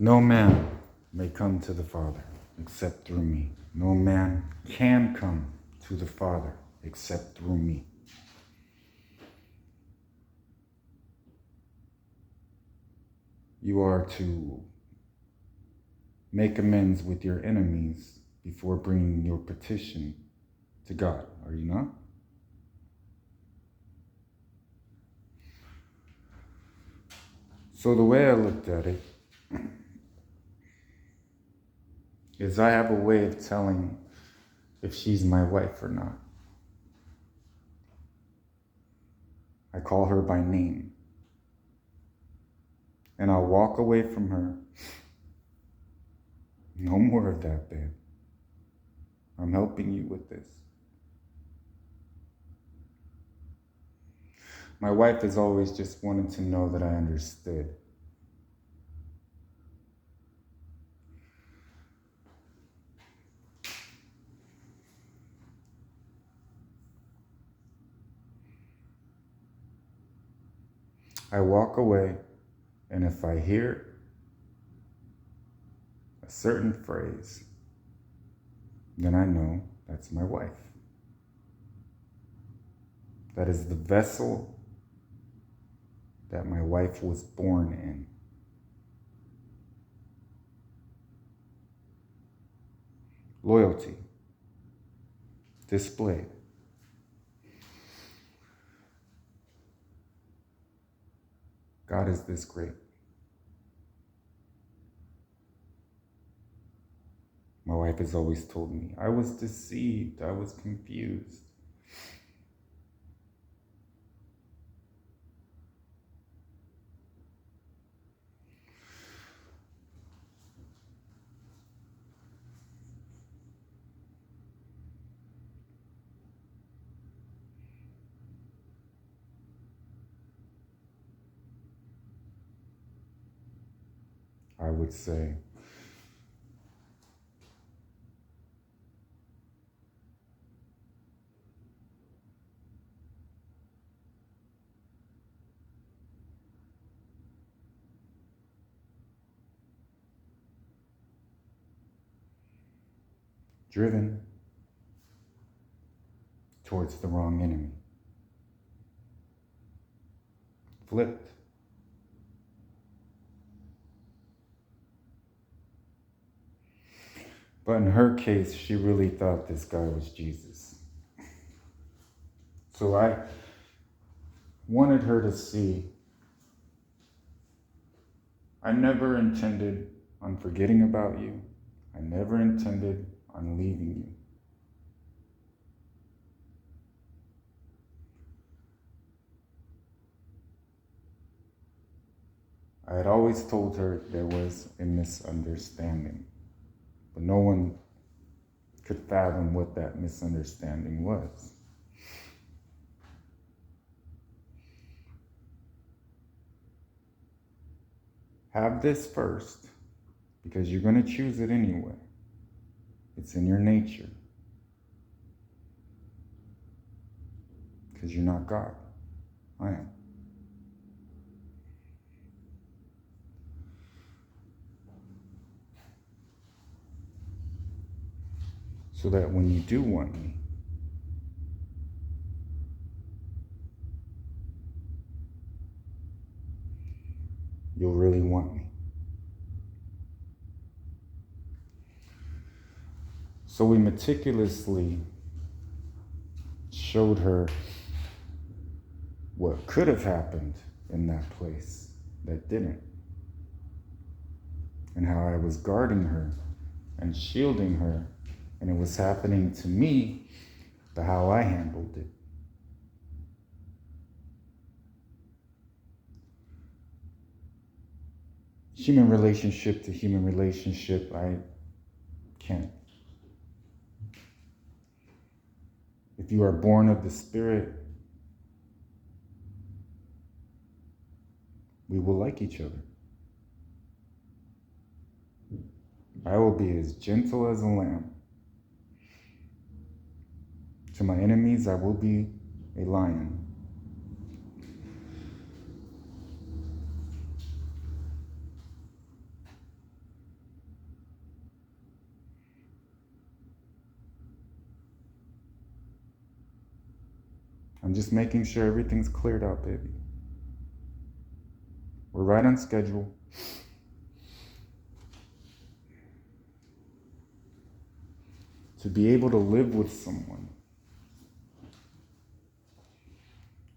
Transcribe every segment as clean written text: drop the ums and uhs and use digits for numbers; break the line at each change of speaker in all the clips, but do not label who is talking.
No man may come to the Father except through me. No man can come to the Father except through me. You are to make amends with your enemies before bringing your petition to God, are you not? So the way I looked at it is I have a way of telling if she's my wife or not. I call her by name. And I'll walk away from her. No more of that, babe. I'm helping you with this. My wife has always just wanted to know that I understood. I walk away, and if I hear a certain phrase, then I know that's my wife. That is the vessel that my wife was born in. Loyalty displayed. God is this great. My wife has always told me, I was deceived, I was confused. I would say, driven towards the wrong enemy. Flipped. But in her case, she really thought this guy was Jesus. So I wanted her to see I never intended on forgetting about you. I never intended on leaving you. I had always told her there was a misunderstanding, but no one could fathom what that misunderstanding was. Have this first, because you're going to choose it anyway. It's in your nature. Because you're not God. I am. So that when you do want me, you'll really want me. So we meticulously showed her what could have happened in that place that didn't. And how I was guarding her and shielding her, and it was happening to me, but how I handled it. Human relationship to human relationship, I can't. If you are born of the Spirit, we will like each other. I will be as gentle as a lamb. To my enemies, I will be a lion. I'm just making sure everything's cleared out, baby. We're right on schedule. To be able to live with someone,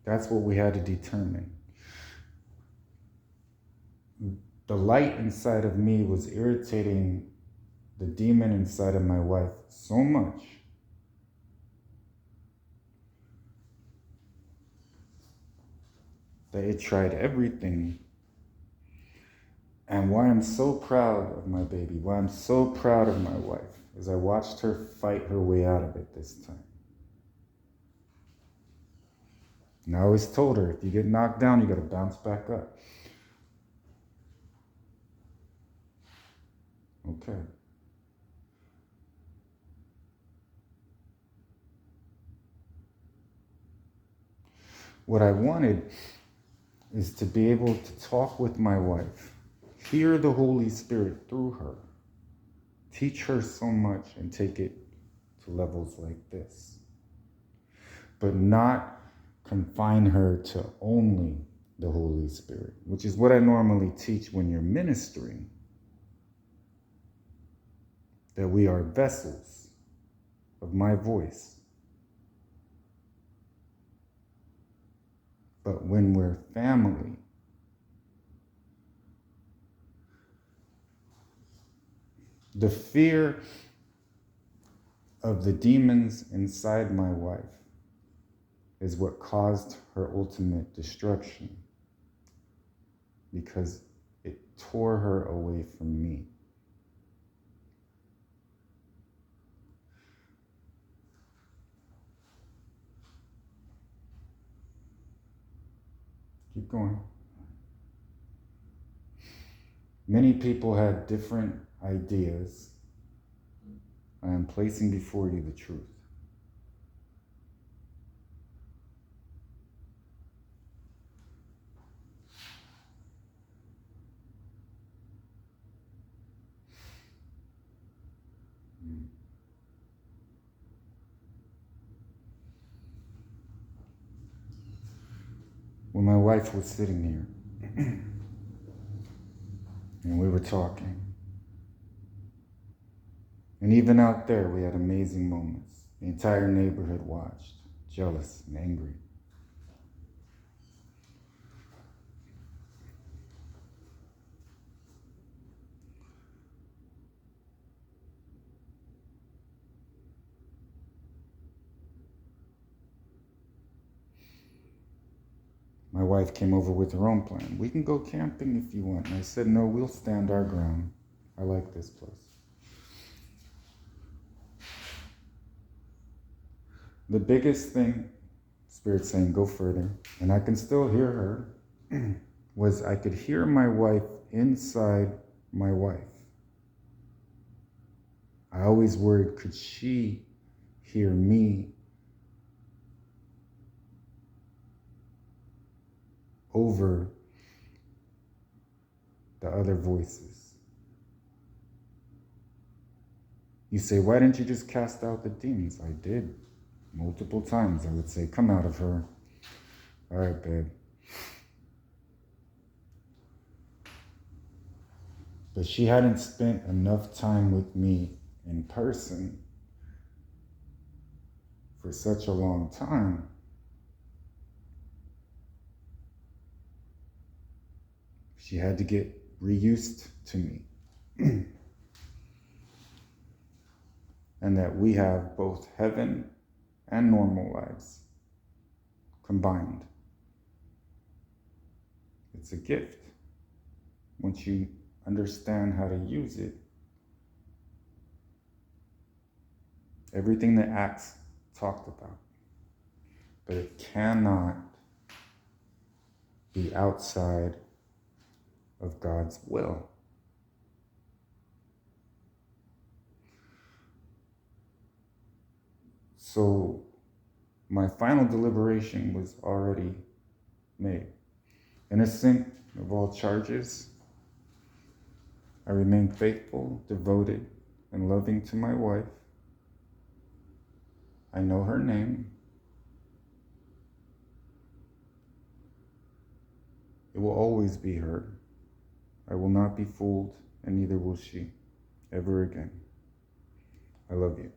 that's what we had to determine. The light inside of me was irritating the demon inside of my wife so much that it tried everything. And why I'm so proud of my baby, why I'm so proud of my wife, is I watched her fight her way out of it this time. And I always told her, if you get knocked down, you got to bounce back up. Okay. What I wanted is to be able to talk with my wife, hear the Holy Spirit through her, teach her so much and take it to levels like this. But not confine her to only the Holy Spirit, which is what I normally teach when you're ministering, that we are vessels of my voice. But when we're family, the fear of the demons inside my wife is what caused her ultimate destruction, because it tore her away from me. Keep going. Many people had different ideas. I am placing before you the truth. When my wife was sitting here and we were talking, and even out there we had amazing moments. The entire neighborhood watched, jealous and angry. My wife came over with her own plan. We can go camping if you want. And I said, no, we'll stand our ground. I like this place. The biggest thing, Spirit saying, go further, and I can still hear her, was I could hear my wife inside my wife. I always worried, could she hear me over the other voices? You say, why didn't you just cast out the demons? I did. Multiple times I would say, come out of her. All right, babe. But she hadn't spent enough time with me in person for such a long time. She had to get reused to me. And that we have both heaven and normal lives combined. It's a gift. Once you understand how to use it, everything that Acts talked about, but it cannot be outside of God's will. So my final deliberation was already made. Innocent of all charges, I remain faithful, devoted, and loving to my wife. I know her name. It will always be her. I will not be fooled, and neither will she, ever again. I love you.